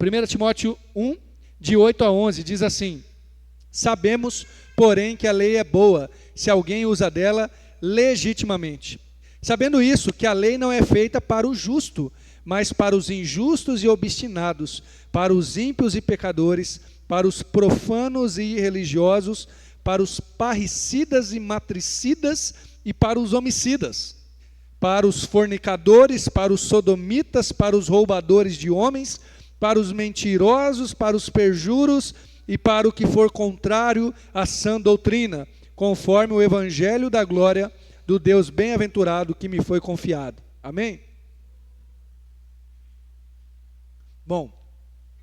1 Timóteo 1, de 8 a 11, diz assim: sabemos, porém, que a lei é boa, se alguém usa dela legitimamente. Sabendo isso, que a lei não é feita para o justo, mas para os injustos e obstinados, para os ímpios e pecadores, para os profanos e irreligiosos, para os parricidas e matricidas e para os homicidas, para os fornicadores, para os sodomitas, para os roubadores de homens, para os mentirosos, para os perjuros e para o que for contrário à sã doutrina, conforme o evangelho da glória do Deus bem-aventurado que me foi confiado. Amém? Bom,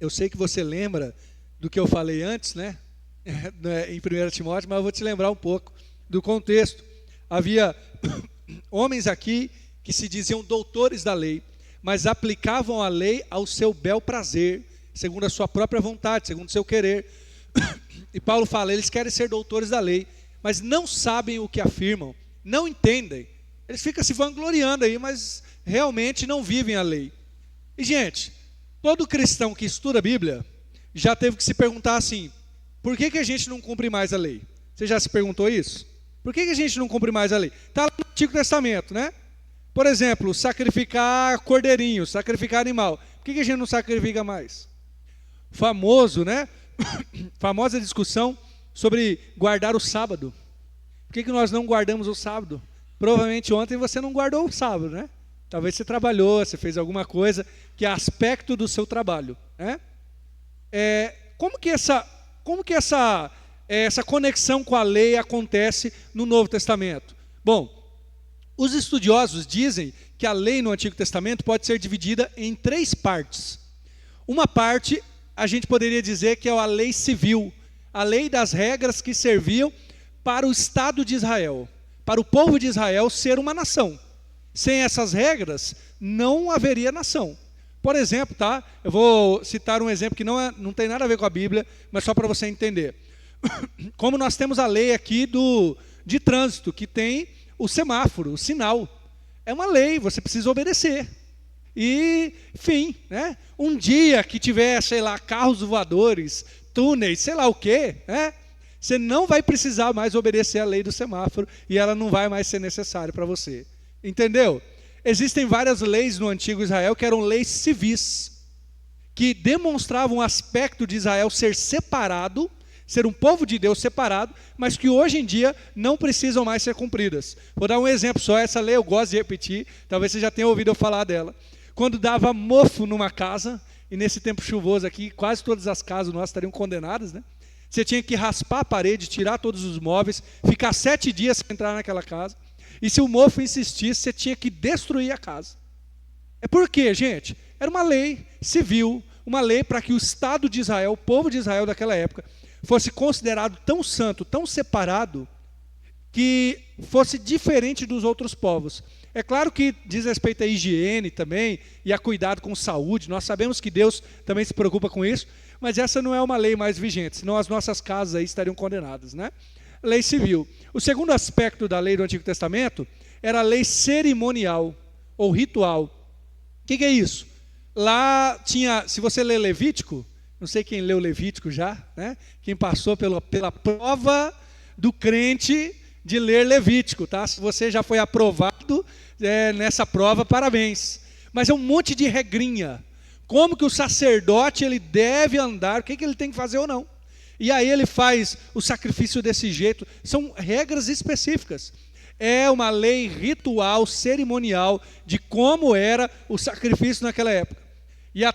eu sei que você lembra do que eu falei antes, né? Em 1 Timóteo, mas eu vou te lembrar um pouco do contexto. Havia homens aqui que se diziam doutores da lei, mas aplicavam a lei ao seu bel prazer, segundo a sua própria vontade, segundo o seu querer. E Paulo fala, eles querem ser doutores da lei, mas não sabem o que afirmam, não entendem. Eles ficam se vangloriando aí, mas realmente não vivem a lei. E gente, todo cristão que estuda a Bíblia já teve que se perguntar assim: por que a gente não cumpre mais a lei? Você já se perguntou isso? Por que a gente não cumpre mais a lei? Está lá no Antigo Testamento, né? Por exemplo, sacrificar cordeirinho, sacrificar animal. Por que a gente não sacrifica mais? Famoso, né? Famosa discussão sobre guardar o sábado. Por que nós não guardamos o sábado? Provavelmente ontem você não guardou o sábado, né? Talvez você trabalhou, você fez alguma coisa que é aspecto do seu trabalho, né? Como que essa conexão com a lei acontece no Novo Testamento? Bom, os estudiosos dizem que a lei no Antigo Testamento pode ser dividida em 3 partes. Uma parte, a gente poderia dizer que é a lei civil, a lei das regras que serviam para o Estado de Israel, para o povo de Israel ser uma nação. Sem essas regras, não haveria nação. Por exemplo, tá? Eu vou citar um exemplo que não tem nada a ver com a Bíblia, mas só para você entender. Como nós temos a lei aqui de trânsito, que tem o semáforo, o sinal. É uma lei, você precisa obedecer. E, enfim, né? Um dia que tiver, sei lá, carros voadores, túneis, sei lá o quê, né? Você não vai precisar mais obedecer a lei do semáforo e ela não vai mais ser necessária para você. Entendeu? Existem várias leis no antigo Israel que eram leis civis, que demonstravam o aspecto de Israel ser separado, ser um povo de Deus separado, mas que hoje em dia não precisam mais ser cumpridas. Vou dar um exemplo só, essa lei eu gosto de repetir, talvez você já tenha ouvido eu falar dela. Quando dava mofo numa casa, e nesse tempo chuvoso aqui, quase todas as casas nossas estariam condenadas, né? Você tinha que raspar a parede, tirar todos os móveis, ficar 7 dias sem entrar naquela casa. E se o mofo insistisse, você tinha que destruir a casa. É por quê, gente? Era uma lei civil, uma lei para que o Estado de Israel, o povo de Israel daquela época, fosse considerado tão santo, tão separado, que fosse diferente dos outros povos. É claro que diz respeito à higiene também, e a cuidado com saúde, nós sabemos que Deus também se preocupa com isso, mas essa não é uma lei mais vigente, senão as nossas casas aí estariam condenadas, né? Lei civil. O segundo aspecto da lei do Antigo Testamento era a lei cerimonial, ou ritual. O que é isso? Lá tinha, se você ler Levítico, não sei quem leu Levítico já, né? Quem passou pela prova do crente de ler Levítico, tá? Se você já foi aprovado nessa prova, parabéns. Mas é um monte de regrinha. Como que o sacerdote ele deve andar, o que ele tem que fazer ou não. E aí ele faz o sacrifício desse jeito. São regras específicas. É uma lei ritual, cerimonial, de como era o sacrifício naquela época. E o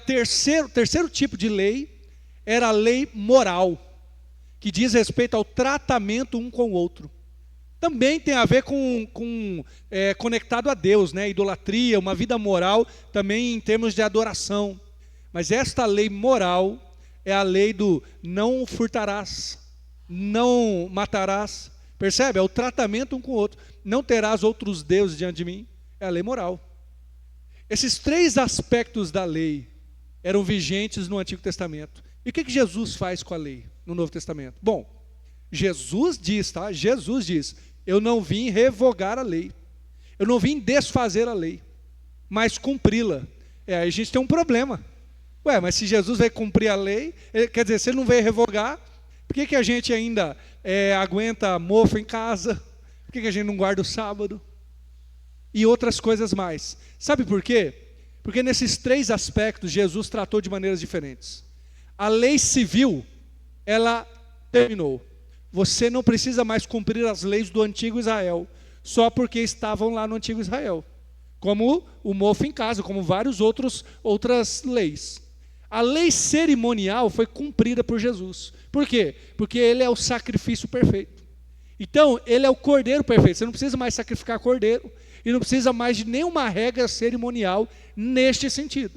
terceiro tipo de lei era a lei moral, que diz respeito ao tratamento um com o outro. Também tem a ver com conectado a Deus, né? Idolatria, uma vida moral, também em termos de adoração. Mas esta lei moral é a lei do não furtarás, não matarás. Percebe? É o tratamento um com o outro. Não terás outros deuses diante de mim. É a lei moral. Esses 3 aspectos da lei eram vigentes no Antigo Testamento. E o que Jesus faz com a lei no Novo Testamento? Bom, Jesus diz, tá? Jesus diz, eu não vim revogar a lei. Eu não vim desfazer a lei, mas cumpri-la. Aí a gente tem um problema. Ué, mas se Jesus veio cumprir a lei, quer dizer, se ele não veio revogar, por que a gente ainda aguenta mofo em casa? Por que a gente não guarda o sábado? E outras coisas mais. Sabe por quê? Porque nesses 3 aspectos Jesus tratou de maneiras diferentes. A lei civil, ela terminou. Você não precisa mais cumprir as leis do antigo Israel, só porque estavam lá no antigo Israel. Como o mofo em casa, como várias outras leis. A lei cerimonial foi cumprida por Jesus. Por quê? Porque ele é o sacrifício perfeito. Então, ele é o cordeiro perfeito. Você não precisa mais sacrificar cordeiro. E não precisa mais de nenhuma regra cerimonial neste sentido.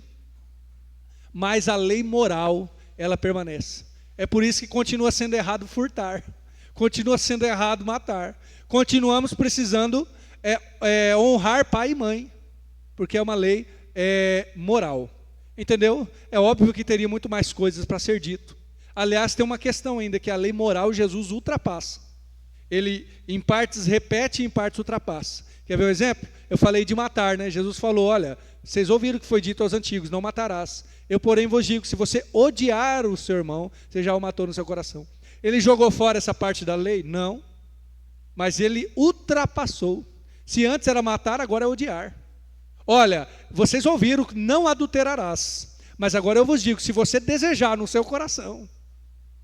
Mas a lei moral, ela permanece. É por isso que continua sendo errado furtar. Continua sendo errado matar. Continuamos precisando honrar pai e mãe. Porque é uma lei moral. Entendeu? É óbvio que teria muito mais coisas para ser dito. Aliás, tem uma questão ainda, que a lei moral Jesus ultrapassa. Ele em partes repete e em partes ultrapassa. Quer ver um exemplo? Eu falei de matar, né? Jesus falou, olha, vocês ouviram o que foi dito aos antigos, não matarás. Eu, porém, vos digo, se você odiar o seu irmão, você já o matou no seu coração. Ele jogou fora essa parte da lei? Não. Mas ele ultrapassou. Se antes era matar, agora é odiar. Olha, vocês ouviram, não adulterarás. Mas agora eu vos digo, se você desejar no seu coração.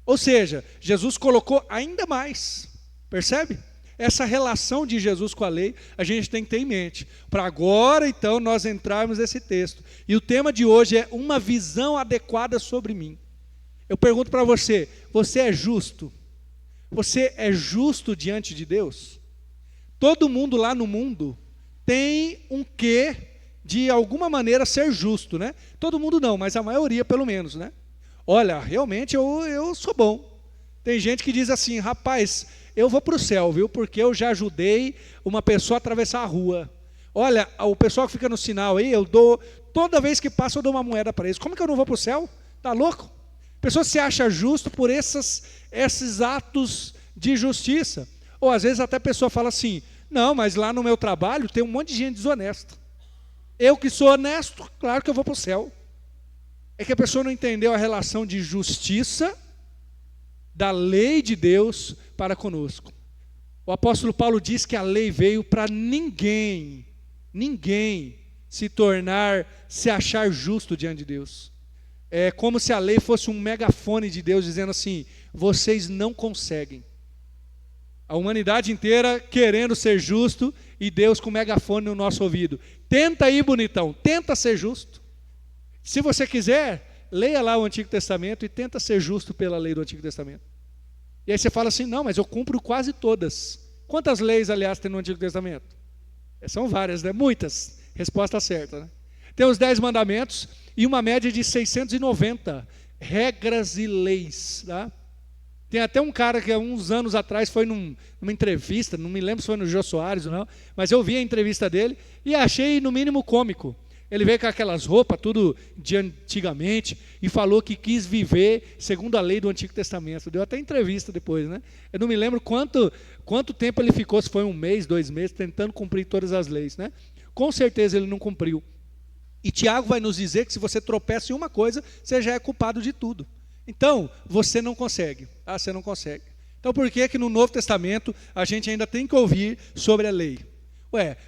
Ou seja, Jesus colocou ainda mais. Percebe? Essa relação de Jesus com a lei, a gente tem que ter em mente. Para agora, então, nós entrarmos nesse texto. E o tema de hoje é uma visão adequada sobre mim. Eu pergunto para você, você é justo? Você é justo diante de Deus? Todo mundo lá no mundo tem um quê de alguma maneira ser justo, né? Todo mundo não, mas a maioria pelo menos, né? Olha, realmente eu sou bom. Tem gente que diz assim, rapaz, eu vou para o céu, viu? Porque eu já ajudei uma pessoa a atravessar a rua. Olha, o pessoal que fica no sinal aí, eu dou, toda vez que passa eu dou uma moeda para eles. Como que eu não vou para o céu? Tá louco? A pessoa se acha justo por esses atos de justiça. Ou às vezes até a pessoa fala assim, não, mas lá no meu trabalho tem um monte de gente desonesta. Eu que sou honesto, claro que eu vou para o céu. É que a pessoa não entendeu a relação de justiça da lei de Deus para conosco. O apóstolo Paulo diz que a lei veio para ninguém se achar justo diante de Deus. É como se a lei fosse um megafone de Deus dizendo assim, vocês não conseguem. A humanidade inteira querendo ser justo e Deus com o megafone no nosso ouvido. Tenta aí, bonitão, tenta ser justo. Se você quiser, leia lá o Antigo Testamento e tenta ser justo pela lei do Antigo Testamento. E aí você fala assim, não, mas eu cumpro quase todas. Quantas leis, aliás, tem no Antigo Testamento? São várias, né? Muitas. Resposta certa, né? Tem os 10 mandamentos e uma média de 690 regras e leis, tá? Tem até um cara que há uns anos atrás foi numa entrevista, não me lembro se foi no Jô Soares ou não, mas eu vi a entrevista dele e achei no mínimo cômico. Ele veio com aquelas roupas, tudo de antigamente, e falou que quis viver segundo a lei do Antigo Testamento. Deu até entrevista depois, né? Eu não me lembro quanto tempo ele ficou, se foi 1 mês, 2 meses, tentando cumprir todas as leis, né? Com certeza ele não cumpriu. E Tiago vai nos dizer que se você tropeça em uma coisa, você já é culpado de tudo. Então, você não consegue. Você não consegue. Então, por que no Novo Testamento a gente ainda tem que ouvir sobre a lei?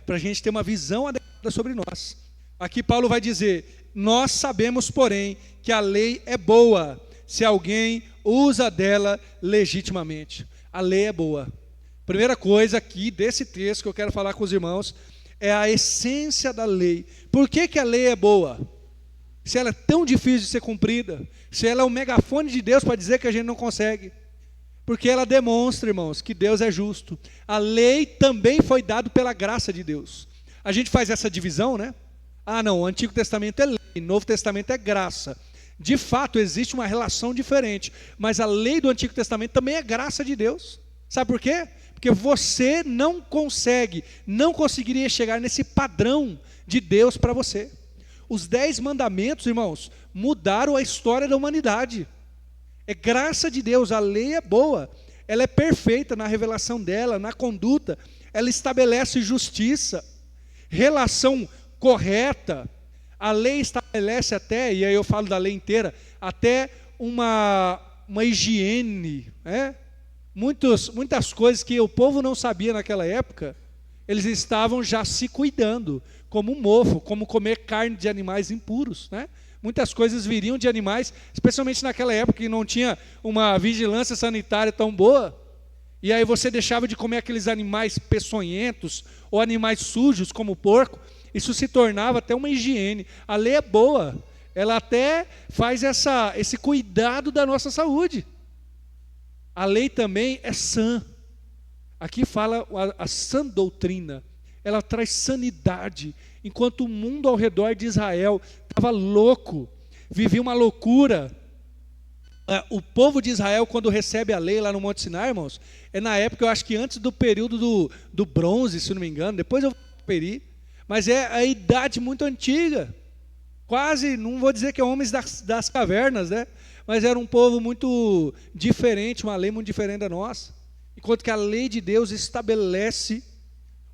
Para a gente ter uma visão adequada sobre nós. Aqui Paulo vai dizer, nós sabemos, porém, que a lei é boa, se alguém usa dela legitimamente. A lei é boa. Primeira coisa aqui desse texto que eu quero falar com os irmãos, é a essência da lei. Por que a lei é boa? Se ela é tão difícil de ser cumprida, se ela é um megafone de Deus para dizer que a gente não consegue. Porque ela demonstra, irmãos, que Deus é justo. A lei também foi dada pela graça de Deus. A gente faz essa divisão, né? Não, o Antigo Testamento é lei, o Novo Testamento é graça. De fato, existe uma relação diferente, mas a lei do Antigo Testamento também é graça de Deus. Sabe por quê? Porque você não conseguiria chegar nesse padrão de Deus para você. Os 10 mandamentos, irmãos, mudaram a história da humanidade. É graça de Deus, a lei é boa, ela é perfeita na revelação dela, na conduta, ela estabelece justiça, relação correta. A lei estabelece até, e aí eu falo da lei inteira, até uma higiene, muitas coisas que o povo não sabia naquela época, eles estavam já se cuidando, como um mofo, como comer carne de animais impuros, né? Muitas coisas viriam de animais, especialmente naquela época que não tinha uma vigilância sanitária tão boa, e aí você deixava de comer aqueles animais peçonhentos, ou animais sujos, como o porco, isso se tornava até uma higiene. A lei é boa, ela até faz esse cuidado da nossa saúde. A lei também é sã. Aqui fala a sã doutrina, ela traz sanidade, enquanto o mundo ao redor de Israel estava louco, vivia uma loucura. O povo de Israel, quando recebe a lei lá no Monte Sinai, irmãos, é na época, eu acho que antes do período do bronze, se não me engano, depois eu vou conferir, mas é a idade muito antiga, quase, não vou dizer que é homens das cavernas, né? Mas era um povo muito diferente, uma lei muito diferente da nossa. Enquanto que a lei de Deus estabelece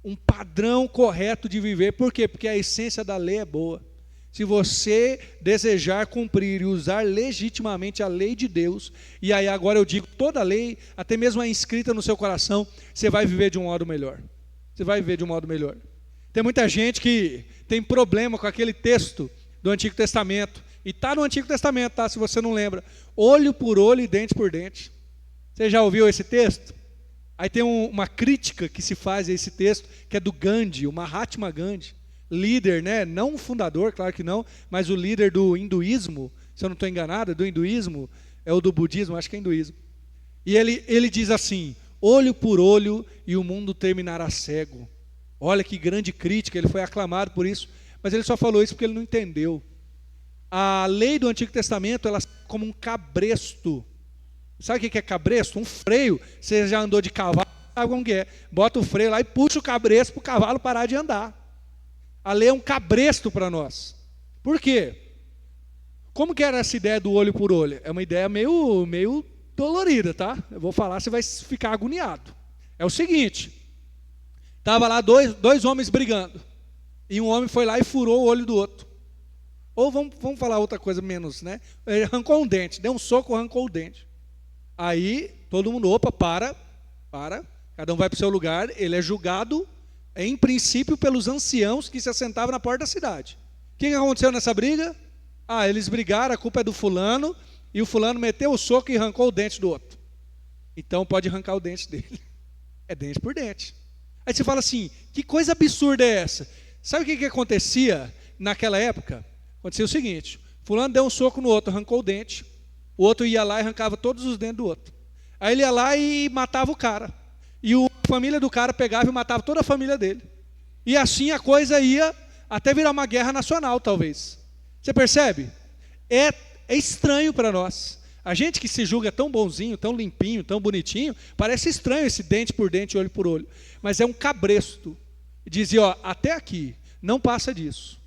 um padrão correto de viver. Por quê? Porque a essência da lei é boa. Se você desejar cumprir e usar legitimamente a lei de Deus, e aí agora eu digo, toda a lei, até mesmo a inscrita no seu coração, você vai viver de um modo melhor. Você vai viver de um modo melhor. Tem muita gente que tem problema com aquele texto do Antigo Testamento, e está no Antigo Testamento, tá? Se você não lembra, olho por olho e dente por dente. Você já ouviu esse texto? Aí tem uma crítica que se faz a esse texto, que é do Gandhi, o Mahatma Gandhi, líder, né? Não o fundador, claro que não, mas o líder do hinduísmo, se eu não estou enganado, é do hinduísmo, é o do budismo, acho que é hinduísmo. E ele diz assim, olho por olho e o mundo terminará cego. Olha que grande crítica, ele foi aclamado por isso, mas ele só falou isso porque ele não entendeu. A lei do Antigo Testamento, ela é como um cabresto. Sabe o que é cabresto? Um freio. Você já andou de cavalo, sabe como que é? Bota o freio lá e puxa o cabresto para o cavalo parar de andar. A lei é um cabresto para nós. Por quê? Como que era essa ideia do olho por olho? É uma ideia meio dolorida, tá? Eu vou falar, você vai ficar agoniado. É o seguinte, estava lá dois homens brigando, e um homem foi lá e furou o olho do outro. Ou vamos falar outra coisa menos, né? Ele arrancou um dente, deu um soco, arrancou o dente. Aí todo mundo, opa, para, cada um vai para o seu lugar, ele é julgado, em princípio, pelos anciãos que se assentavam na porta da cidade. O que aconteceu nessa briga? Eles brigaram, a culpa é do fulano, e o fulano meteu o soco e arrancou o dente do outro. Então pode arrancar o dente dele. É dente por dente. Aí você fala assim, que coisa absurda é essa? Sabe o que acontecia naquela época? Acontecia o seguinte, fulano deu um soco no outro, arrancou o dente, o outro ia lá e arrancava todos os dentes do outro. Aí ele ia lá e matava o cara. E a família do cara pegava e matava toda a família dele. E assim a coisa ia até virar uma guerra nacional, talvez. Você percebe? É estranho para nós. A gente que se julga tão bonzinho, tão limpinho, tão bonitinho, parece estranho esse dente por dente, olho por olho. Mas é um cabresto. Dizia, até aqui, não passa disso.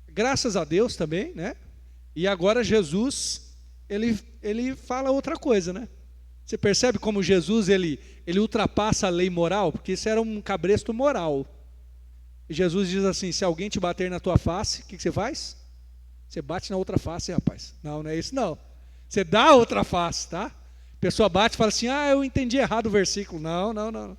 Graças a Deus também, né? E agora Jesus, ele fala outra coisa, né? Você percebe como Jesus, ele ultrapassa a lei moral? Porque isso era um cabresto moral. E Jesus diz assim, se alguém te bater na tua face, o que você faz? Você bate na outra face, rapaz. Não é isso não. Você dá a outra face, tá? A pessoa bate e fala assim, eu entendi errado o versículo. Não.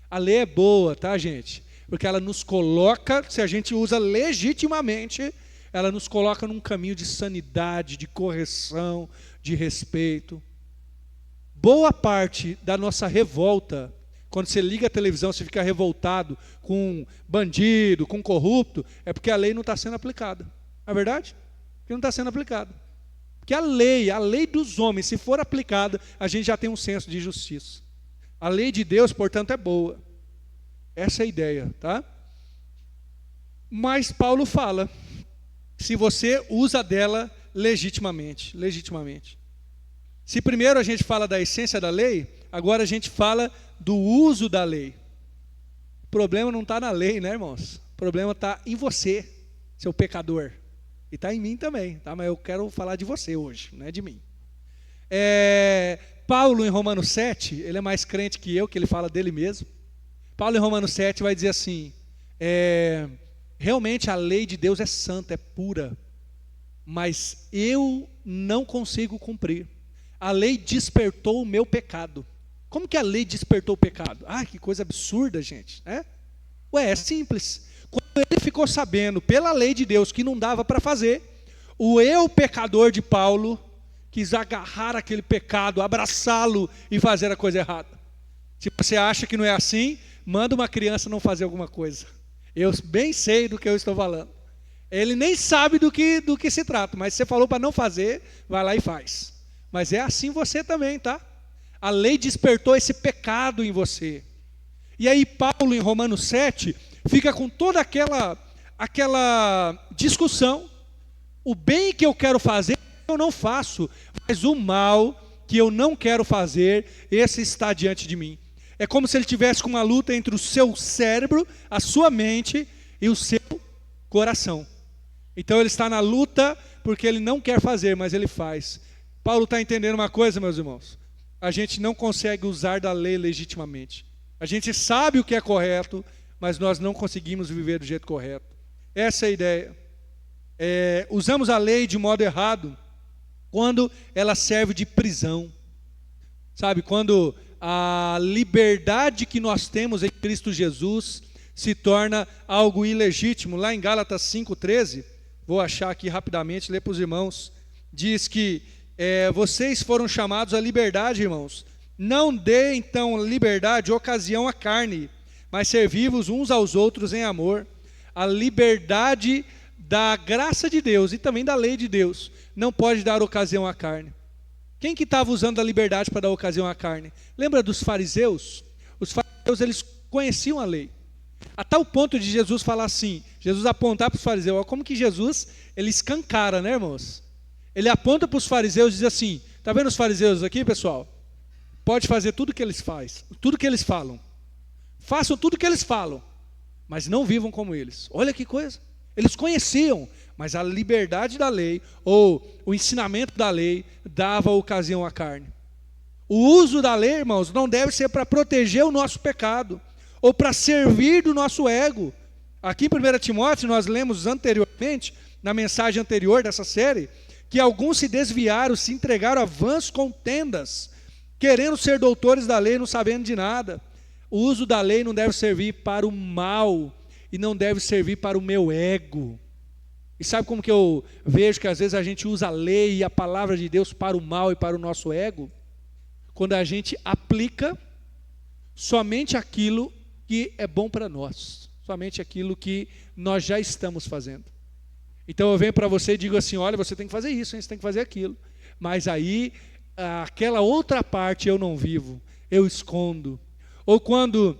A lei é boa, tá, gente? Porque ela nos coloca, se a gente usa legitimamente, ela nos coloca num caminho de sanidade, de correção, de respeito. Boa parte da nossa revolta, quando você liga a televisão, você fica revoltado com bandido, com corrupto, é porque a lei não está sendo aplicada. Não é verdade? Porque não está sendo aplicada. Porque a lei dos homens, se for aplicada, a gente já tem um senso de justiça. A lei de Deus, portanto, é boa. Essa é a ideia, tá? Mas Paulo fala, se você usa dela legitimamente. Se primeiro a gente fala da essência da lei, agora a gente fala do uso da lei. O problema não está na lei, né, irmãos? O problema está em você, seu pecador. E está em mim também, tá? Mas eu quero falar de você hoje, não é de mim. Paulo, em Romanos 7, ele é mais crente que eu, que ele fala dele mesmo. Paulo, em Romanos 7, vai dizer assim, realmente a lei de Deus é santa, é pura, mas eu não consigo cumprir. A lei despertou o meu pecado. Como que a lei despertou o pecado? Ah, que coisa absurda, gente, né? Ué, é simples. Quando ele ficou sabendo, pela lei de Deus, que não dava para fazer, o eu pecador de Paulo quis agarrar aquele pecado, abraçá-lo e fazer a coisa errada. Se você acha que não é assim, manda uma criança não fazer alguma coisa. Eu bem sei do que eu estou falando. Ele nem sabe do que se trata, mas você falou para não fazer, vai lá e faz. Mas é assim você também, tá? A lei despertou esse pecado em você. E aí Paulo, em Romanos 7, fica com toda aquela discussão. O bem que eu quero fazer, eu não faço, mas o mal que eu não quero fazer, esse está diante de mim. É como se ele tivesse com uma luta entre o seu cérebro, a sua mente e o seu coração. Então ele está na luta porque ele não quer fazer, mas ele faz. Paulo está entendendo uma coisa, meus irmãos. A gente não consegue usar da lei legitimamente. A gente sabe o que é correto, mas nós não conseguimos viver do jeito correto. Essa é a ideia. Usamos a lei de modo errado quando ela serve de prisão. Sabe, quando a liberdade que nós temos em Cristo Jesus se torna algo ilegítimo. Lá em Gálatas 5,13, vou achar aqui rapidamente, ler para os irmãos, diz que vocês foram chamados à liberdade, irmãos. Não dê então liberdade, ocasião à carne, mas servi-vos uns aos outros em amor. A liberdade da graça de Deus e também da lei de Deus não pode dar ocasião à carne. Quem que estava usando a liberdade para dar ocasião à carne? Lembra dos fariseus? Os fariseus, eles conheciam a lei. A tal ponto de Jesus falar assim, Jesus apontar para os fariseus, olha como que Jesus, ele escancara, né, irmãos? Ele aponta para os fariseus e diz assim, está vendo os fariseus aqui, pessoal? Pode fazer tudo que eles fazem, tudo que eles falam. Façam tudo que eles falam, mas não vivam como eles. Olha que coisa. Eles conheciam, mas a liberdade da lei, ou o ensinamento da lei, dava ocasião à carne. O uso da lei, irmãos, não deve ser para proteger o nosso pecado, ou para servir do nosso ego. Aqui em 1 Timóteo, nós lemos anteriormente, na mensagem anterior dessa série, que alguns se desviaram, se entregaram a vãs contendas, querendo ser doutores da lei, não sabendo de nada. O uso da lei não deve servir para o mal, e não deve servir para o meu ego. E sabe como que eu vejo que às vezes a gente usa a lei e a palavra de Deus para o mal e para o nosso ego? Quando a gente aplica somente aquilo que é bom para nós, somente aquilo que nós já estamos fazendo. Então eu venho para você e digo assim, olha, você tem que fazer isso, hein? Você tem que fazer aquilo. Mas aí, aquela outra parte eu não vivo, eu escondo. Ou quando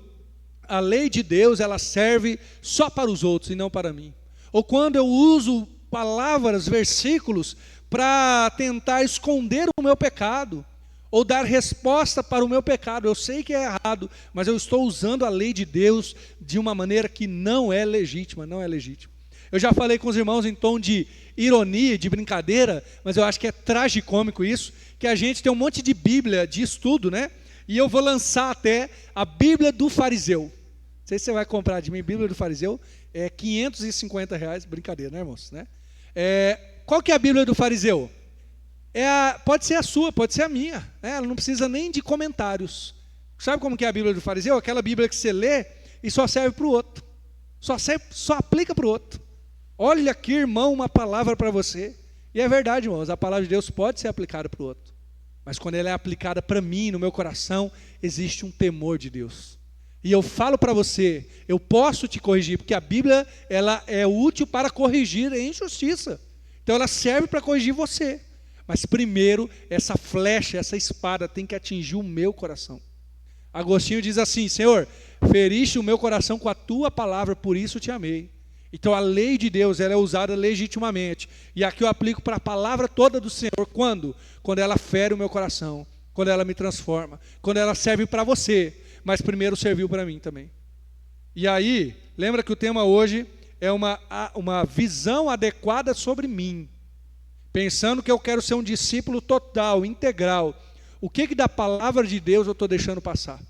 a lei de Deus, ela serve só para os outros e não para mim. Ou quando eu uso palavras, versículos, para tentar esconder o meu pecado, ou dar resposta para o meu pecado. Eu sei que é errado, mas eu estou usando a lei de Deus de uma maneira que não é legítima, não é legítima. Eu já falei com os irmãos em tom de ironia, de brincadeira, mas eu acho que é tragicômico isso, que a gente tem um monte de Bíblia, de estudo, né? E eu vou lançar até a Bíblia do fariseu. Não sei se você vai comprar de mim, Bíblia do fariseu, é R$550, brincadeira, né, irmãos? Né? Qual que é a Bíblia do fariseu? Pode ser a sua, pode ser a minha, né? Ela não precisa nem de comentários. Sabe como que é a Bíblia do fariseu? Aquela Bíblia que você lê e só serve para o outro, só aplica para o outro. Olha aqui, irmão, uma palavra para você. E é verdade, irmãos, a palavra de Deus pode ser aplicada para o outro, mas quando ela é aplicada para mim, no meu coração, existe um temor de Deus. E eu falo para você, eu posso te corrigir, porque a Bíblia, ela é útil para corrigir a injustiça. Então ela serve para corrigir você. Mas primeiro, essa flecha, essa espada tem que atingir o meu coração. Agostinho diz assim, Senhor, feriste o meu coração com a tua palavra, por isso te amei. Então a lei de Deus, ela é usada legitimamente. E aqui eu aplico para a palavra toda do Senhor. Quando? Quando ela fere o meu coração, quando ela me transforma, quando ela serve para você, mas primeiro serviu para mim também. E aí, lembra que o tema hoje é uma visão adequada sobre mim. Pensando que eu quero ser um discípulo total, integral. O que da palavra de Deus eu estou deixando passar?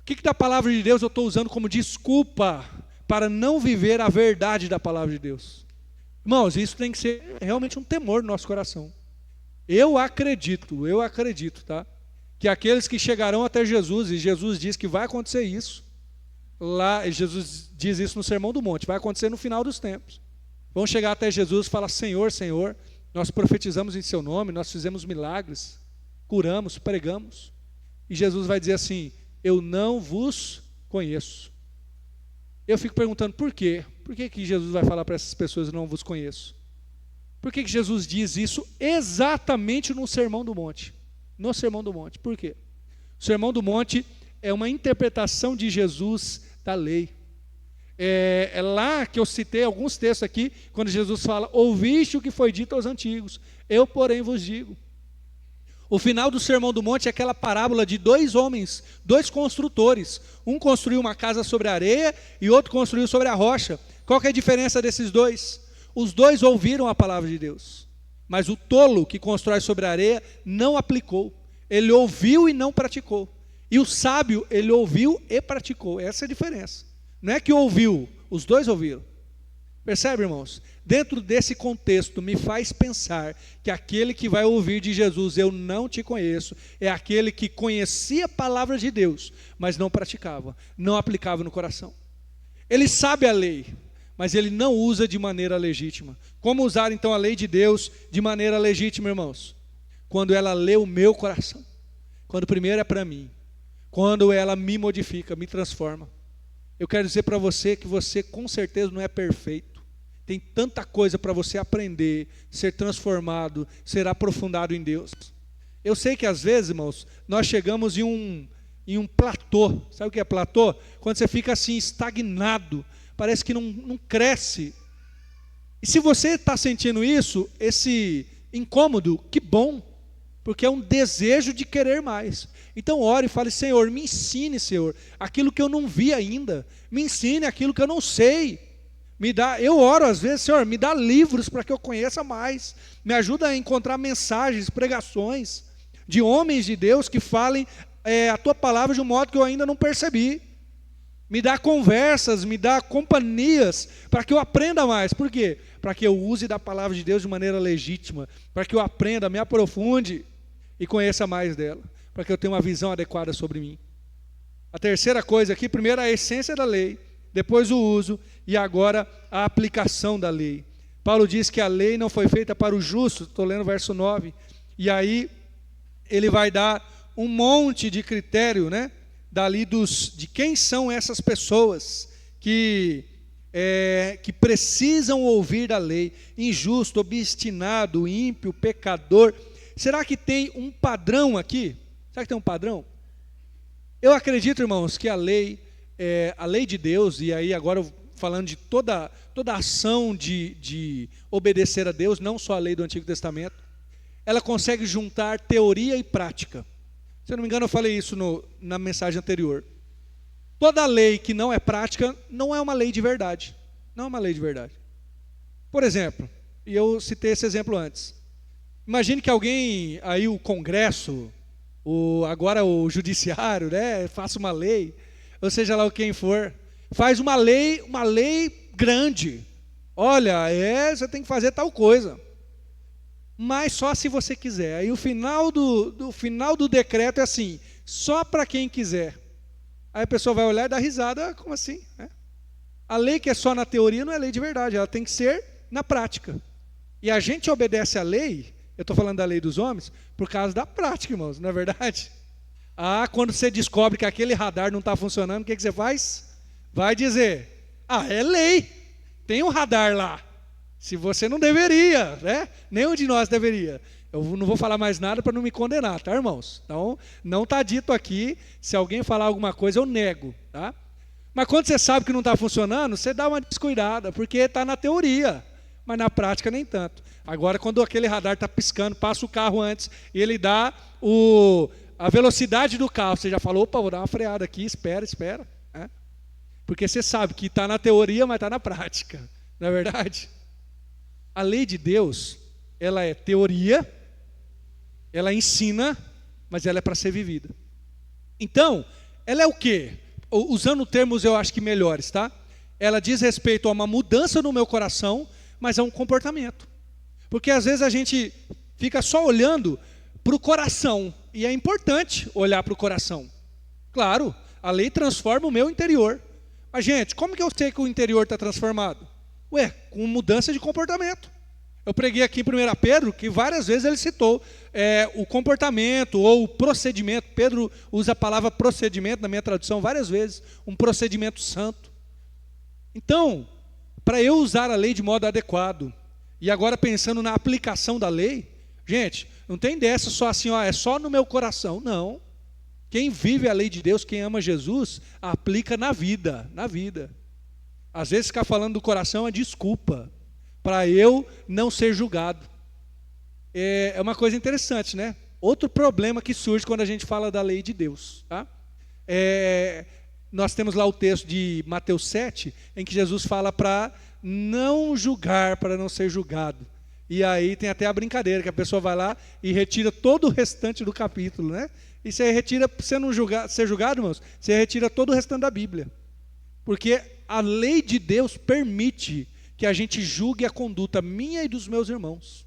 O que da palavra de Deus eu estou usando como desculpa para não viver a verdade da palavra de Deus. Irmãos, isso tem que ser realmente um temor no nosso coração. Eu acredito, tá? Que aqueles que chegarão até Jesus, e Jesus diz que vai acontecer isso, lá, Jesus diz isso no Sermão do Monte, vai acontecer no final dos tempos. Vão chegar até Jesus e falar: Senhor, Senhor, nós profetizamos em seu nome, nós fizemos milagres, curamos, pregamos. E Jesus vai dizer assim: eu não vos conheço. Eu fico perguntando por quê? Por que Jesus vai falar para essas pessoas: eu não vos conheço? Por que Jesus diz isso exatamente no Sermão do Monte? No Sermão do Monte, por quê? O Sermão do Monte é uma interpretação de Jesus da lei. É lá que eu citei alguns textos aqui, quando Jesus fala: ouviste o que foi dito aos antigos, eu porém vos digo. O final do Sermão do Monte é aquela parábola de dois homens, dois construtores. Um construiu uma casa sobre a areia e outro construiu sobre a rocha. Qual que é a diferença desses dois? Os dois ouviram a palavra de Deus, mas o tolo que constrói sobre a areia não aplicou. Ele ouviu e não praticou. E o sábio, ele ouviu e praticou. Essa é a diferença. Não é que ouviu, os dois ouviram. Percebe, irmãos? Dentro desse contexto, me faz pensar que aquele que vai ouvir de Jesus: eu não te conheço, é aquele que conhecia a palavra de Deus, mas não praticava, não aplicava no coração. Ele sabe a lei, mas ele não usa de maneira legítima. Como usar então a lei de Deus de maneira legítima, irmãos? Quando ela lê o meu coração, quando primeiro é para mim, quando ela me modifica, me transforma. Eu quero dizer para você que você com certeza não é perfeito. Tem tanta coisa para você aprender, ser transformado, ser aprofundado em Deus. Eu sei que às vezes, irmãos, nós chegamos em um platô. Sabe o que é platô? Quando você fica assim estagnado, parece que não cresce. E se você está sentindo isso, esse incômodo, que bom, porque é um desejo de querer mais. Então ore e fale: Senhor, me ensine, Senhor, aquilo que eu não vi ainda, me ensine aquilo que eu não sei, eu oro às vezes: Senhor, me dá livros para que eu conheça mais, me ajuda a encontrar mensagens, pregações, de homens de Deus que falem a Tua palavra de um modo que eu ainda não percebi, me dá conversas, me dá companhias, para que eu aprenda mais. Por quê? Para que eu use da palavra de Deus de maneira legítima, para que eu aprenda, me aprofunde e conheça mais dela, para que eu tenha uma visão adequada sobre mim. A terceira coisa aqui: primeiro a essência da lei, depois o uso e agora a aplicação da lei. Paulo diz que a lei não foi feita para o justo, estou lendo o verso 9, e aí ele vai dar um monte de critério, né, dali de quem são essas pessoas que precisam ouvir da lei: injusto, obstinado, ímpio, pecador. Será que tem um padrão aqui? Será que tem um padrão? Eu acredito, irmãos, que a lei de Deus, e aí agora falando de toda a ação de obedecer a Deus, não só a lei do Antigo Testamento, ela consegue juntar teoria e prática. Se eu não me engano, eu falei isso na mensagem anterior. Toda lei que não é prática não é uma lei de verdade. Não é uma lei de verdade. Por exemplo, e eu citei esse exemplo antes. Imagine que alguém, aí o Congresso, agora o Judiciário, né, faça uma lei, ou seja lá quem for, faz uma lei grande. Olha, você tem que fazer tal coisa, mas só se você quiser. Aí o final do decreto é assim: só para quem quiser. Aí a pessoa vai olhar e dar risada: como assim? A lei que é só na teoria não é lei de verdade, ela tem que ser na prática. E a gente obedece a lei, eu estou falando da lei dos homens, por causa da prática, irmãos, não é verdade? Quando você descobre que aquele radar não está funcionando, o que você faz? Vai dizer: é lei, tem um radar lá. Se você não deveria, né? Nenhum de nós deveria. Eu não vou falar mais nada para não me condenar, tá, irmãos? Então, não está dito aqui. Se alguém falar alguma coisa, eu nego, tá? Mas quando você sabe que não está funcionando, você dá uma descuidada, porque está na teoria, mas na prática nem tanto. Agora, quando aquele radar está piscando, passa o carro antes, e ele dá a velocidade do carro, você já falou: opa, vou dar uma freada aqui, espera. Né? Porque você sabe que está na teoria, mas está na prática, não é verdade? A lei de Deus, ela é teoria, ela ensina, mas ela é para ser vivida. Então, ela é o quê? Usando termos, eu acho que melhores, tá? ela diz respeito a uma mudança no meu coração, mas a um comportamento. Porque às vezes a gente fica só olhando para o coração, e é importante olhar para o coração. Claro, a lei transforma o meu interior. Mas, gente, como que eu sei que o interior está transformado? Ué, com mudança de comportamento. Eu preguei aqui em 1 Pedro, que várias vezes ele citou o comportamento ou o procedimento. Pedro usa a palavra procedimento na minha tradução várias vezes, um procedimento santo. Então, para eu usar a lei de modo adequado, e agora pensando na aplicação da lei, gente, não tem dessa só assim, é só no meu coração. Não. Quem vive a lei de Deus, quem ama Jesus, aplica na vida, na vida. Às vezes ficar falando do coração é desculpa para eu não ser julgado. É uma coisa interessante, né? Outro problema que surge quando a gente fala da lei de Deus. Tá? Nós temos lá o texto de Mateus 7, em que Jesus fala para não julgar, para não ser julgado. E aí tem até a brincadeira, que a pessoa vai lá e retira todo o restante do capítulo, né? E você retira, para você não ser julgado, irmãos, você retira todo o restante da Bíblia. Porque a lei de Deus permite que a gente julgue a conduta minha e dos meus irmãos.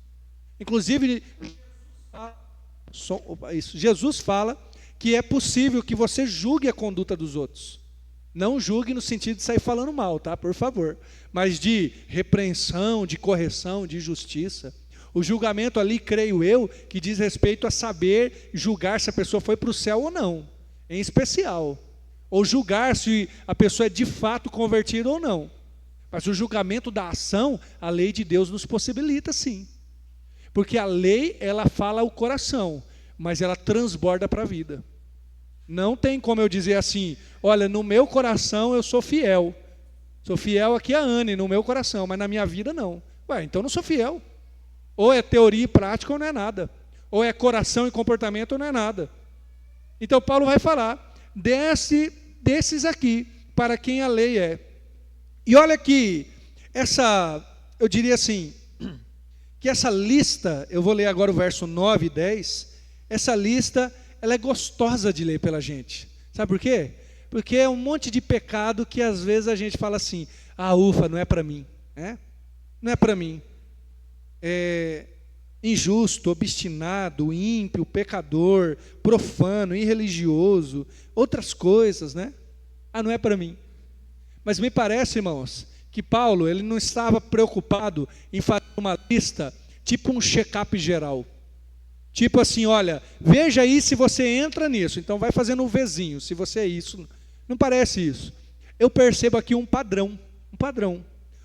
Inclusive, Jesus fala que é possível que você julgue a conduta dos outros. Não julgue no sentido de sair falando mal, tá? Por favor. Mas de repreensão, de correção, de justiça. O julgamento ali, creio eu, que diz respeito a saber julgar se a pessoa foi para o céu ou não, em especial. Ou julgar se a pessoa é de fato convertida ou não. Mas o julgamento da ação, a lei de Deus nos possibilita sim. Porque a lei, ela fala o coração, mas ela transborda para a vida. Não tem como eu dizer assim, olha, no meu coração eu sou fiel. Sou fiel aqui a Anne, no meu coração, mas na minha vida não. Ué, então não sou fiel. Ou é teoria e prática ou não é nada. Ou é coração e comportamento ou não é nada. Então Paulo vai falar desses aqui, para quem a lei é. E olha que eu diria assim, que essa lista, eu vou ler agora o verso 9 e 10, essa lista, ela é gostosa de ler pela gente. Sabe por quê? Porque é um monte de pecado que às vezes a gente fala assim, ufa, não é para mim. Não é para mim. Injusto, obstinado, ímpio, pecador, profano, irreligioso, outras coisas, né? Não é para mim. Mas me parece, irmãos, que Paulo, ele não estava preocupado em fazer uma lista, tipo um check-up geral. Tipo assim, olha, veja aí se você entra nisso, então vai fazendo um Vzinho, se você é isso. Não parece isso. Eu percebo aqui um padrão.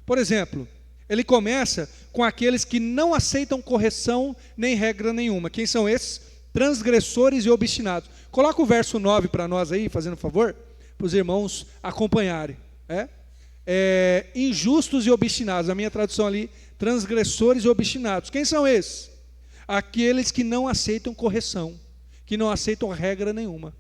Por exemplo, ele começa com aqueles que não aceitam correção nem regra nenhuma. Quem são esses? Transgressores e obstinados. Coloca o verso 9 para nós aí, fazendo favor, para os irmãos acompanharem. Injustos e obstinados. A minha tradução ali, transgressores e obstinados. Quem são esses? Aqueles que não aceitam correção, que não aceitam regra nenhuma.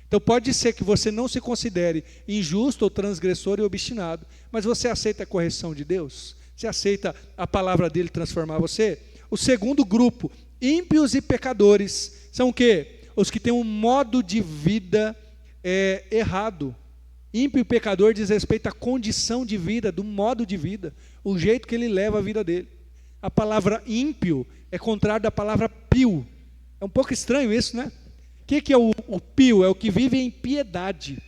Então pode ser que você não se considere injusto ou transgressor e obstinado, mas você aceita a correção de Deus? Você aceita a palavra dele transformar você? O segundo grupo, ímpios e pecadores, são o quê? Os que têm um modo de vida errado. Ímpio e pecador diz respeito à condição de vida, do modo de vida, o jeito que ele leva a vida dele. A palavra ímpio é contrário da palavra pio. É um pouco estranho isso, né? O que é o pio? É o que vive em piedade.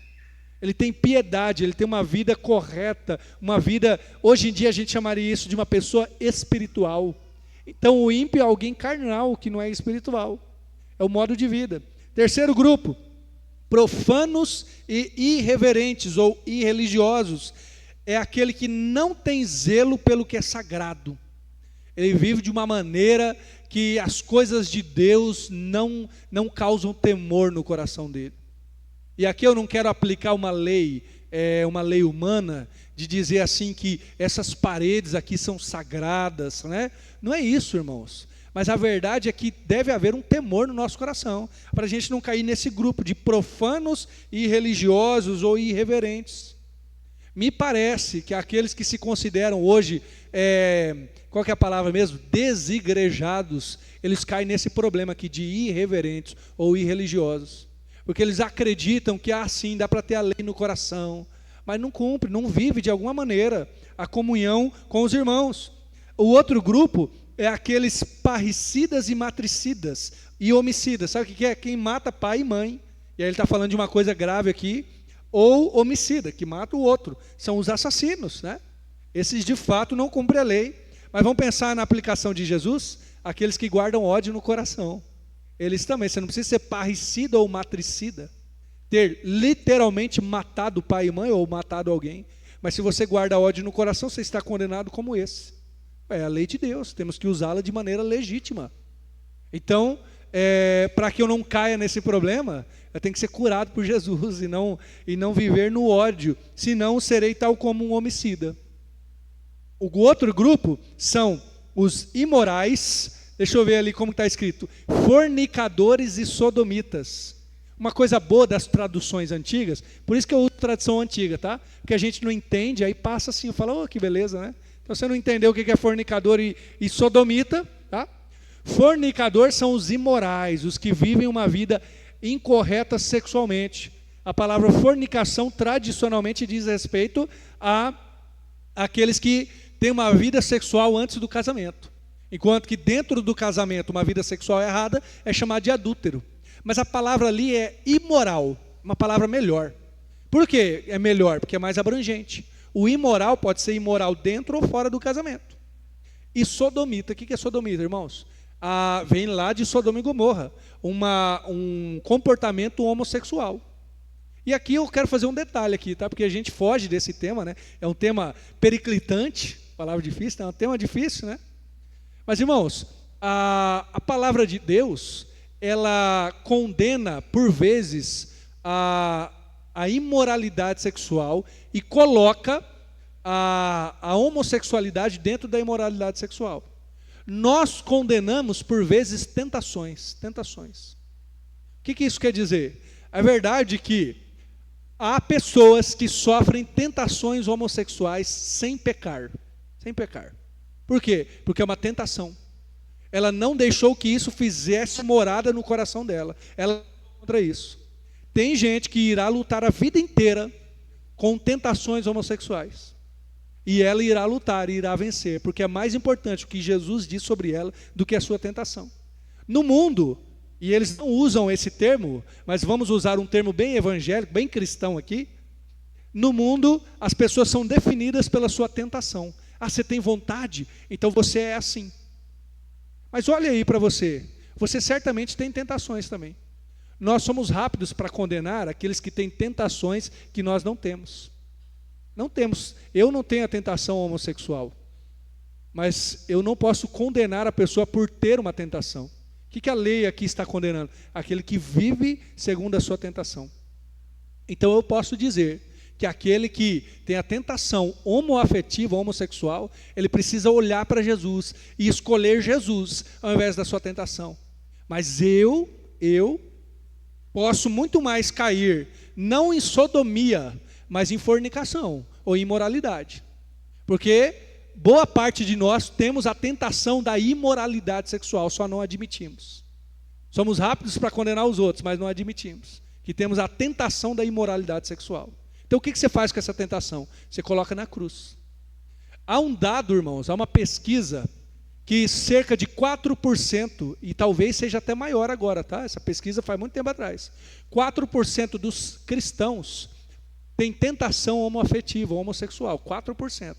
Ele tem piedade, ele tem uma vida correta, uma vida, hoje em dia a gente chamaria isso de uma pessoa espiritual. Então o ímpio é alguém carnal, que não é espiritual. É o modo de vida. Terceiro grupo, profanos e irreverentes ou irreligiosos. É aquele que não tem zelo pelo que é sagrado. Ele vive de uma maneira que as coisas de Deus não causam temor no coração dele. E aqui eu não quero aplicar uma lei humana, de dizer assim que essas paredes aqui são sagradas, né? Não é isso, irmãos. Mas a verdade é que deve haver um temor no nosso coração, para a gente não cair nesse grupo de profanos, irreligiosos ou irreverentes. Me parece que aqueles que se consideram hoje, qual que é a palavra mesmo? Desigrejados, eles caem nesse problema aqui de irreverentes ou irreligiosos. Porque eles acreditam que sim, dá para ter a lei no coração, mas não cumpre, não vive de alguma maneira a comunhão com os irmãos. O outro grupo é aqueles parricidas e matricidas e homicidas. Sabe o que é? Quem mata pai e mãe. E aí ele está falando de uma coisa grave aqui. Ou homicida, que mata o outro. São os assassinos, né? Esses de fato não cumprem a lei. Mas vamos pensar na aplicação de Jesus, aqueles que guardam ódio no coração. Eles também, você não precisa ser parricida ou matricida, ter literalmente matado pai e mãe ou matado alguém. Mas se você guarda ódio no coração, você está condenado como esse. É a lei de Deus, temos que usá-la de maneira legítima. Então, para que eu não caia nesse problema, eu tenho que ser curado por Jesus e não viver no ódio, senão serei tal como um homicida. O outro grupo são os imorais, deixa eu ver ali como está escrito, fornicadores e sodomitas. Uma coisa boa das traduções antigas, por isso que eu uso tradução antiga, tá? Porque a gente não entende, aí passa assim, fala, oh, que beleza, né? Então você não entendeu o que é fornicador e sodomita, tá? Fornicador são os imorais, os que vivem uma vida incorreta sexualmente. A palavra fornicação tradicionalmente diz respeito a aqueles que têm uma vida sexual antes do casamento. Enquanto que dentro do casamento uma vida sexual errada é chamada de adúltero. Mas a palavra ali é imoral, uma palavra melhor. Por que é melhor? Porque é mais abrangente. O imoral pode ser imoral dentro ou fora do casamento. E sodomita, o que é sodomita, irmãos? Vem lá de Sodoma e Gomorra, um comportamento homossexual. E aqui eu quero fazer um detalhe aqui, tá? Porque a gente foge desse tema, né? É um tema periclitante, palavra difícil, é um tema difícil, né? Mas, irmãos, a palavra de Deus, ela condena, por vezes, a imoralidade sexual e coloca a homossexualidade dentro da imoralidade sexual. Nós condenamos, por vezes, tentações. O que isso quer dizer? É verdade que há pessoas que sofrem tentações homossexuais sem pecar. Por quê? Porque é uma tentação. Ela não deixou que isso fizesse morada no coração dela. Ela lutou contra isso. Tem gente que irá lutar a vida inteira com tentações homossexuais. E ela irá lutar e irá vencer, porque é mais importante o que Jesus diz sobre ela do que a sua tentação. No mundo, e eles não usam esse termo, mas vamos usar um termo bem evangélico, bem cristão aqui. No mundo, as pessoas são definidas pela sua tentação. Você tem vontade? Então você é assim. Mas olha aí para você, você certamente tem tentações também. Nós somos rápidos para condenar aqueles que têm tentações que nós não temos. Não temos, eu não tenho a tentação homossexual, mas eu não posso condenar a pessoa por ter uma tentação. O que a lei aqui está condenando? Aquele que vive segundo a sua tentação. Então eu posso dizer que aquele que tem a tentação homoafetiva, homossexual, ele precisa olhar para Jesus e escolher Jesus ao invés da sua tentação. Mas eu posso muito mais cair, não em sodomia, mas em fornicação ou imoralidade. Porque boa parte de nós temos a tentação da imoralidade sexual, só não admitimos. Somos rápidos para condenar os outros, mas não admitimos que temos a tentação da imoralidade sexual. Então o que você faz com essa tentação? Você coloca na cruz. Há um dado, irmãos, há uma pesquisa que cerca de 4%, e talvez seja até maior agora, tá? Essa pesquisa faz muito tempo atrás. 4% dos cristãos tem tentação homoafetiva, homossexual, 4%.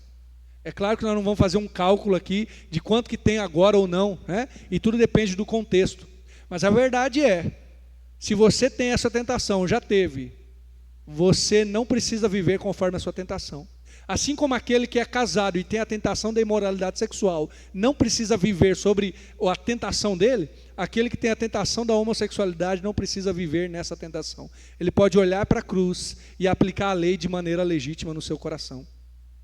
É claro que nós não vamos fazer um cálculo aqui de quanto que tem agora ou não, né? E tudo depende do contexto. Mas a verdade é, se você tem essa tentação, já teve, você não precisa viver conforme a sua tentação. Assim como aquele que é casado e tem a tentação da imoralidade sexual, não precisa viver sobre a tentação dele, aquele que tem a tentação da homossexualidade não precisa viver nessa tentação. Ele pode olhar para a cruz e aplicar a lei de maneira legítima no seu coração.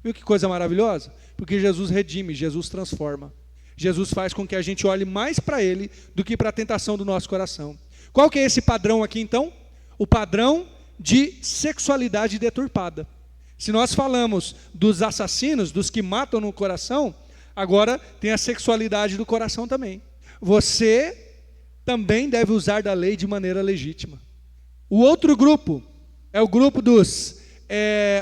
Viu que coisa maravilhosa? Porque Jesus redime, Jesus transforma. Jesus faz com que a gente olhe mais para Ele do que para a tentação do nosso coração. Qual que é esse padrão aqui então? O padrão de sexualidade deturpada. Se nós falamos dos assassinos, dos que matam no coração, agora tem a sexualidade do coração também. Você também deve usar da lei de maneira legítima. O outro grupo é o grupo dos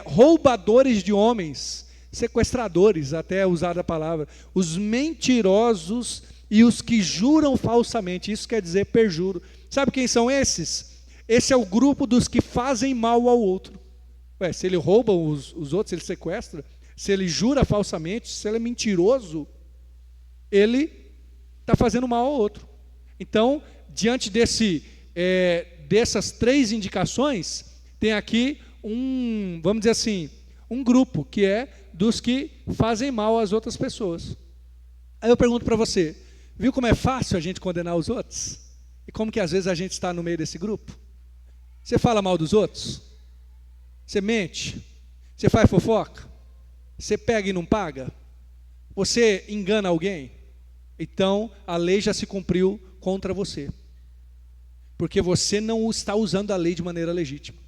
roubadores de homens, sequestradores, até usada a palavra, os mentirosos e os que juram falsamente. Isso quer dizer perjuro. Sabe quem são esses? Esse é o grupo dos que fazem mal ao outro. Se ele rouba os outros, se ele sequestra, se ele jura falsamente, se ele é mentiroso, ele está fazendo mal ao outro. Então, diante dessas 3 indicações, tem aqui vamos dizer assim, um grupo que é dos que fazem mal às outras pessoas. Aí eu pergunto para você, viu como é fácil a gente condenar os outros? E como que às vezes a gente está no meio desse grupo? Você fala mal dos outros? Você mente? Você faz fofoca? Você pega e não paga? Você engana alguém? Então a lei já se cumpriu contra você, porque você não está usando a lei de maneira legítima.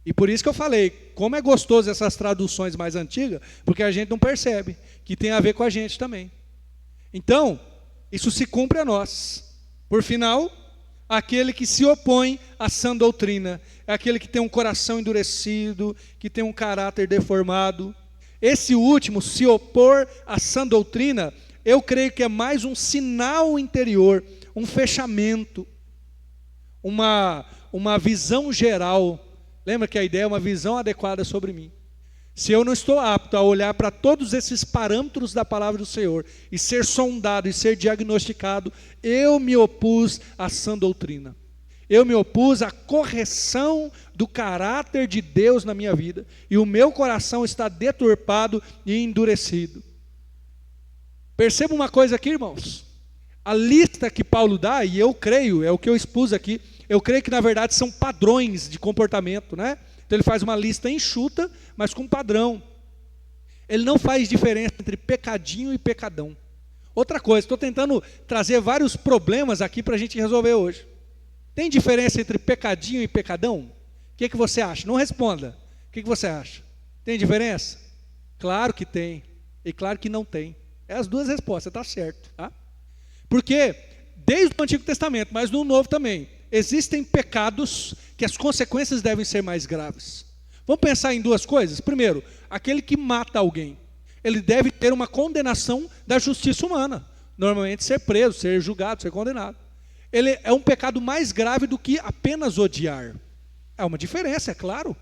E por isso que eu falei, como é gostoso essas traduções mais antigas, porque a gente não percebe que tem a ver com a gente também. Então, isso se cumpre a nós. Por final, aquele que se opõe à sã doutrina, é aquele que tem um coração endurecido, que tem um caráter deformado. Esse último, se opor à sã doutrina, eu creio que é mais um sinal interior, um fechamento, uma visão geral. Lembra que a ideia é uma visão adequada sobre mim. Se eu não estou apto a olhar para todos esses parâmetros da palavra do Senhor e ser sondado e ser diagnosticado, eu me opus à sã doutrina. Eu me opus à correção do caráter de Deus na minha vida. E o meu coração está deturpado e endurecido. Perceba uma coisa aqui, irmãos. A lista que Paulo dá, e eu creio, é o que eu expus aqui, eu creio que na verdade são padrões de comportamento, né? Então ele faz uma lista enxuta, mas com padrão. Ele não faz diferença entre pecadinho e pecadão. Outra coisa, estou tentando trazer vários problemas aqui para a gente resolver hoje. Tem diferença entre pecadinho e pecadão? O que você acha? Não responda. O que você acha? Tem diferença? Claro que tem. E claro que não tem. É as duas respostas, está certo. Tá? Porque desde o Antigo Testamento, mas no Novo também, existem pecados que as consequências devem ser mais graves. Vamos pensar em 2 coisas. Primeiro, aquele que mata alguém, ele deve ter uma condenação da justiça humana. Normalmente ser preso, ser julgado, ser condenado. Ele é um pecado mais grave do que apenas odiar. É uma diferença, é claro.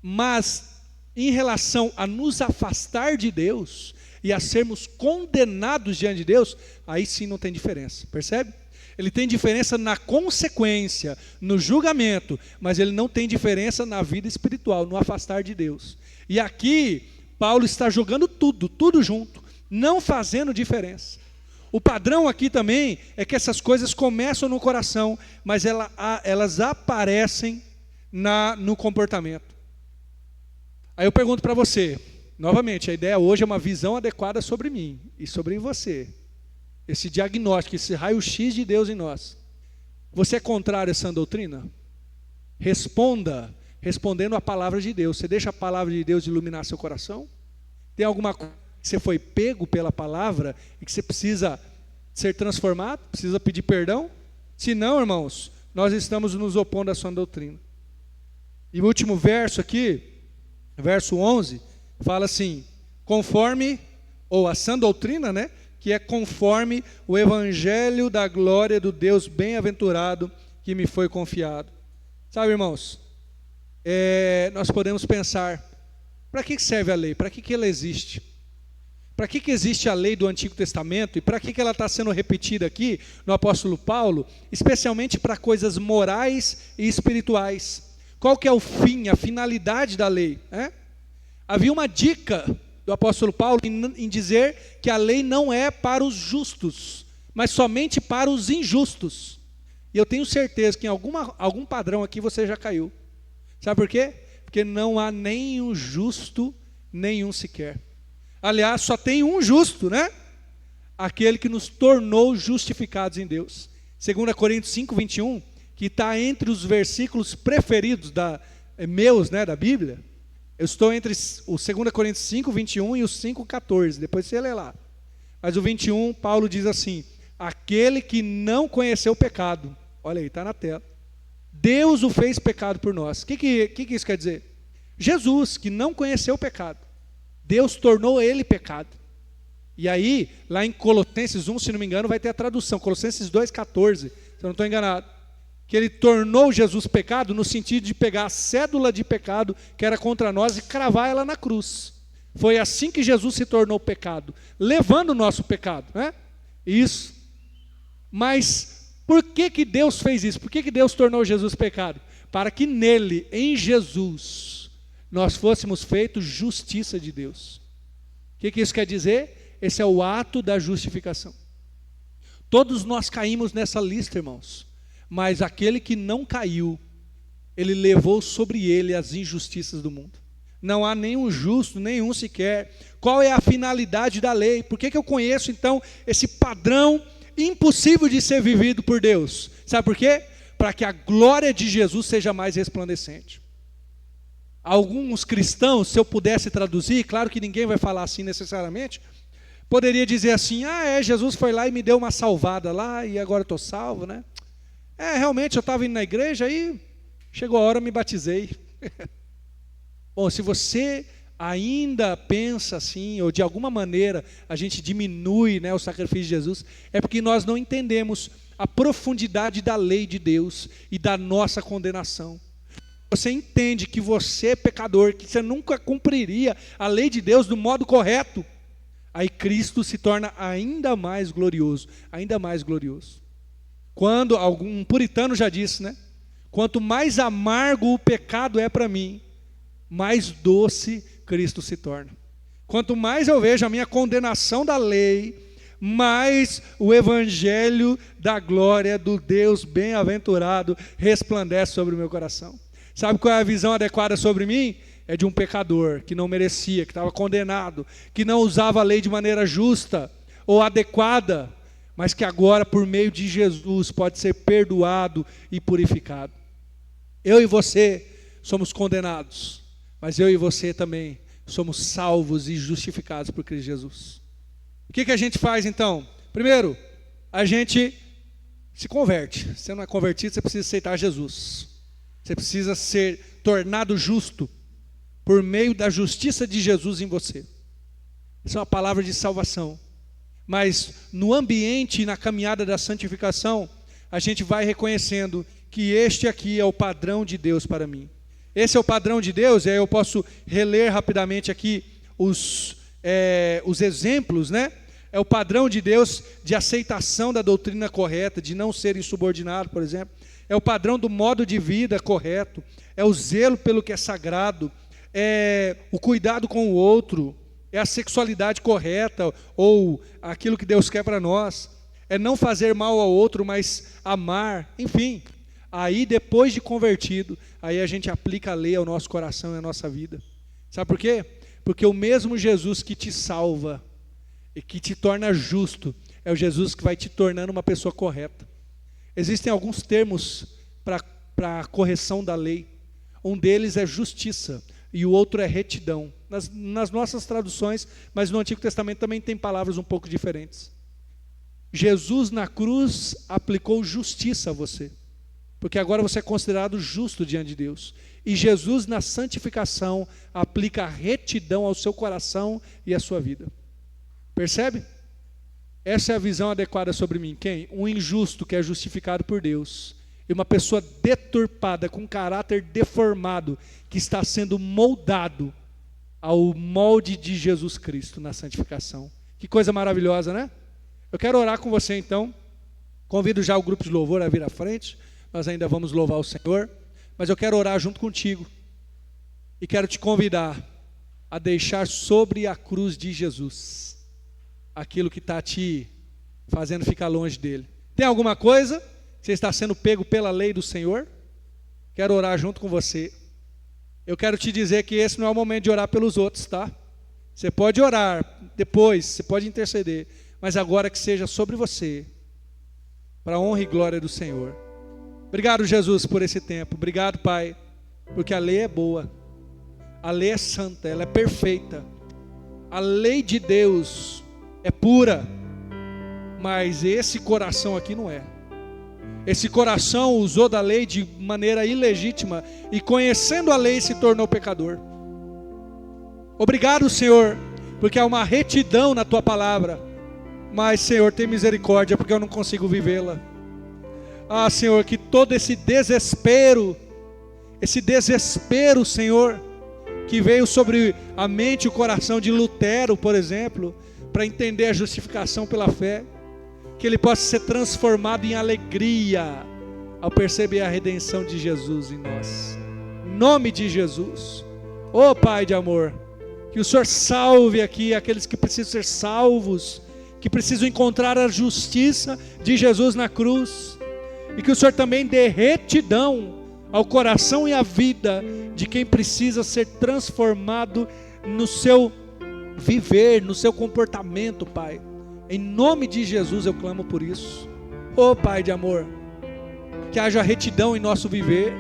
Mas em relação a nos afastar de Deus e a sermos condenados diante de Deus, aí sim não tem diferença, percebe? Ele tem diferença na consequência, no julgamento, mas ele não tem diferença na vida espiritual, no afastar de Deus. E aqui, Paulo está jogando tudo junto, não fazendo diferença. O padrão aqui também é que essas coisas começam no coração, mas elas aparecem no comportamento. Aí eu pergunto para você, novamente, a ideia hoje é uma visão adequada sobre mim e sobre você. Esse diagnóstico, esse raio-x de Deus em nós. Você é contrário a essa doutrina? Responda, respondendo a palavra de Deus. Você deixa a palavra de Deus iluminar seu coração? Tem alguma coisa que você foi pego pela palavra e que você precisa ser transformado? Precisa pedir perdão? Se não, irmãos, nós estamos nos opondo à sua doutrina. E o último verso aqui, verso 11, fala assim, conforme, ou a sã doutrina, né? Que é conforme o evangelho da glória do Deus bem-aventurado que me foi confiado. Sabe, irmãos, nós podemos pensar, para que serve a lei? Para que ela existe? Para que existe a lei do Antigo Testamento? E para que ela está sendo repetida aqui no apóstolo Paulo? Especialmente para coisas morais e espirituais. Qual que é o fim, a finalidade da lei? Havia uma dica do apóstolo Paulo em dizer que a lei não é para os justos, mas somente para os injustos. E eu tenho certeza que em algum padrão aqui você já caiu. Sabe por quê? Porque não há nenhum justo, nenhum sequer. Aliás, só tem um justo, né? Aquele que nos tornou justificados em Deus. 2 Coríntios 5, 21, que está entre os versículos preferidos meus, né, da Bíblia. Eu estou entre o 2 Coríntios 5, 21 e o 5, 14. Depois você lê lá. Mas o 21, Paulo diz assim, aquele que não conheceu o pecado, olha aí, está na tela. Deus o fez pecado por nós. O que isso quer dizer? Jesus, que não conheceu o pecado, Deus tornou ele pecado. E aí, lá em Colossenses 1, se não me engano, vai ter a tradução, Colossenses 2,14, se eu não estou enganado, que ele tornou Jesus pecado no sentido de pegar a cédula de pecado que era contra nós e cravar ela na cruz. Foi assim que Jesus se tornou pecado, levando o nosso pecado, né? Isso. Mas por que Deus fez isso? Por que Deus tornou Jesus pecado? Para que nele, em Jesus, nós fôssemos feitos justiça de Deus. O que isso quer dizer? Esse é o ato da justificação. Todos nós caímos nessa lista, irmãos. Mas aquele que não caiu, ele levou sobre ele as injustiças do mundo. Não há nenhum justo, nenhum sequer. Qual é a finalidade da lei? Por que eu conheço então esse padrão impossível de ser vivido por Deus? Sabe por quê? Para que a glória de Jesus seja mais resplandecente. Alguns cristãos, se eu pudesse traduzir, claro que ninguém vai falar assim necessariamente, poderia dizer assim, Jesus foi lá e me deu uma salvada lá e agora eu estou salvo, né? Realmente eu estava indo na igreja e chegou a hora eu me batizei. Bom, se você ainda pensa assim, ou de alguma maneira a gente diminui, né, o sacrifício de Jesus, é porque nós não entendemos a profundidade da lei de Deus e da nossa condenação. Você entende que você é pecador, que você nunca cumpriria a lei de Deus do modo correto, aí Cristo se torna ainda mais glorioso, ainda mais glorioso. Quando algum puritano já disse, né? Quanto mais amargo o pecado é para mim, mais doce Cristo se torna. Quanto mais eu vejo a minha condenação da lei, mais o evangelho da glória do Deus bem-aventurado resplandece sobre o meu coração. Sabe qual é a visão adequada sobre mim? É de um pecador que não merecia, que estava condenado, que não usava a lei de maneira justa ou adequada, mas que agora, por meio de Jesus, pode ser perdoado e purificado. Eu e você somos condenados, mas eu e você também somos salvos e justificados por Cristo Jesus. O que a gente faz então? Primeiro, a gente se converte. Se você não é convertido, você precisa aceitar Jesus. Você precisa ser tornado justo por meio da justiça de Jesus em você. Essa é uma palavra de salvação. Mas no ambiente e na caminhada da santificação, a gente vai reconhecendo que este aqui é o padrão de Deus para mim. Esse é o padrão de Deus, e aí eu posso reler rapidamente aqui os exemplos, né? É o padrão de Deus de aceitação da doutrina correta, de não ser insubordinado, por exemplo. É o padrão do modo de vida correto, é o zelo pelo que é sagrado, é o cuidado com o outro, é a sexualidade correta, ou aquilo que Deus quer para nós, é não fazer mal ao outro, mas amar, enfim. Aí depois de convertido, aí a gente aplica a lei ao nosso coração e à nossa vida. Sabe por quê? Porque o mesmo Jesus que te salva e que te torna justo, é o Jesus que vai te tornando uma pessoa correta. Existem alguns termos para a correção da lei. Um deles é justiça e o outro é retidão. Nas nossas traduções, mas no Antigo Testamento também tem palavras um pouco diferentes. Jesus na cruz aplicou justiça a você, porque agora você é considerado justo diante de Deus. E Jesus na santificação aplica a retidão ao seu coração e à sua vida. Percebe? Essa é a visão adequada sobre mim. Quem? Um injusto que é justificado por Deus. E uma pessoa deturpada, com caráter deformado, que está sendo moldado ao molde de Jesus Cristo na santificação. Que coisa maravilhosa, né? Eu quero orar com você então. Convido já o grupo de louvor a vir à frente. Nós ainda vamos louvar o Senhor. Mas eu quero orar junto contigo. E quero te convidar a deixar sobre a cruz de Jesus aquilo que está te fazendo ficar longe dele. Tem alguma coisa? Você está sendo pego pela lei do Senhor? Quero orar junto com você. Eu quero te dizer que esse não é o momento de orar pelos outros, tá? Você pode orar depois, você pode interceder, mas agora que seja sobre você, para a honra e glória do Senhor. Obrigado, Jesus, por esse tempo. Obrigado, Pai, porque a lei é boa, a lei é santa, ela é perfeita. A lei de Deus é pura, mas esse coração aqui não é. Esse coração usou da lei de maneira ilegítima e, conhecendo a lei, se tornou pecador. Obrigado, Senhor, porque há uma retidão na tua palavra. Mas, Senhor, tem misericórdia, porque eu não consigo vivê-la. Ah, Senhor, que todo esse desespero, Senhor, que veio sobre a mente e o coração de Lutero, por exemplo, para entender a justificação pela fé, que ele possa ser transformado em alegria ao perceber a redenção de Jesus em nós. Em nome de Jesus. Ó Pai de amor, que o Senhor salve aqui aqueles que precisam ser salvos, que precisam encontrar a justiça de Jesus na cruz, e que o Senhor também dê retidão ao coração e à vida de quem precisa ser transformado no seu viver, no seu comportamento, Pai. Em nome de Jesus eu clamo por isso. Ó Pai de amor, que haja retidão em nosso viver,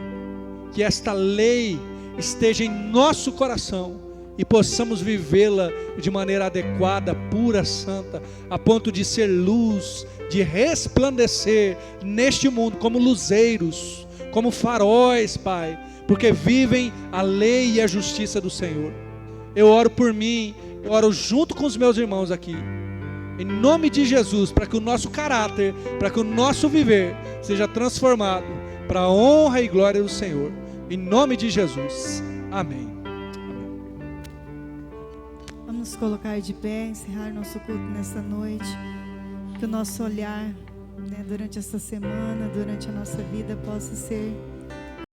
que esta lei esteja em nosso coração e possamos vivê-la de maneira adequada, pura, santa, a ponto de ser luz, de resplandecer neste mundo como luzeiros, como faróis, Pai, porque vivem a lei e a justiça do Senhor. Eu oro por mim, eu oro junto com os meus irmãos aqui, em nome de Jesus, para que o nosso caráter, para que o nosso viver seja transformado para a honra e glória do Senhor, em nome de Jesus, amém. Vamos nos colocar de pé, encerrar nosso culto nessa noite, que o nosso olhar, durante essa semana, durante a nossa vida, possa ser